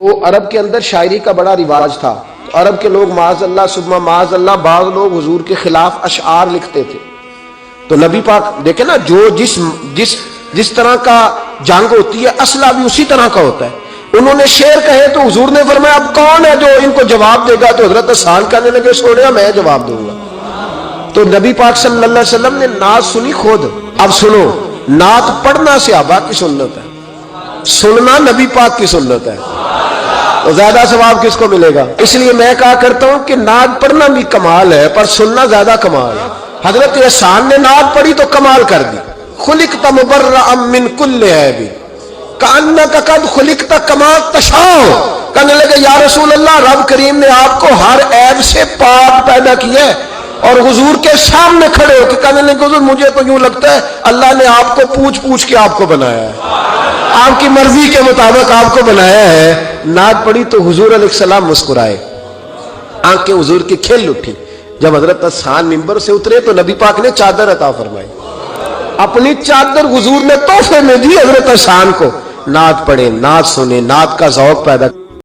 وہ عرب کے اندر شاعری کا بڑا رواج تھا. تو عرب کے لوگ معاذ اللہ ثم معاذ اللہ بعض لوگ حضور کے خلاف اشعار لکھتے تھے. تو نبی پاک دیکھیں نا، جو جس طرح کا جنگ ہوتی ہے اسلحہ بھی اسی طرح کا ہوتا ہے. انہوں نے شعر کہے تو حضور نے فرمایا اب کون ہے جو ان کو جواب دے گا؟ تو حضرت حسان کہنے لگے سوڑیا میں جواب دوں گا. تو نبی پاک صلی اللہ علیہ وسلم نے نعت سنی خود. اب سنو، نعت پڑھنا صحابہ کی سنت ہے، سننا نبی پاک کی سنت ہے. تو زیادہ ثواب کس کو ملے گا؟ اس لیے میں کہا کرتا ہوں کہ نعت پڑھنا بھی کمال ہے پر سننا زیادہ کمال ہے. حضرت احسان نے نعت پڑھی تو کمال کر دی. خلقت مبرأ من کل عیب کأنک قد خلقت کما تشاء. کہنے لگے یا رسول اللہ، رب کریم نے آپ کو ہر عیب سے پاک پیدا کیا ہے. اور حضور کے سامنے کھڑے ہو کے کہنے لگے حضور مجھے تو یوں لگتا ہے اللہ نے آپ کو پوچھ پوچھ کے آپ کو بنایا ہے، آپ کی مرضی کے مطابق آپ کو بنایا ہے. نعت پڑھی تو حضور علیہ السلام مسکرائے، آنکھیں حضور کی کھل اٹھی. جب حضرت حسان ممبر سے اترے تو نبی پاک نے چادر عطا فرمائی. اپنی چادر حضور نے تحفے میں دی حضرت حسان کو. نعت پڑھے، نعت سنے، نعت کا ذوق پیدا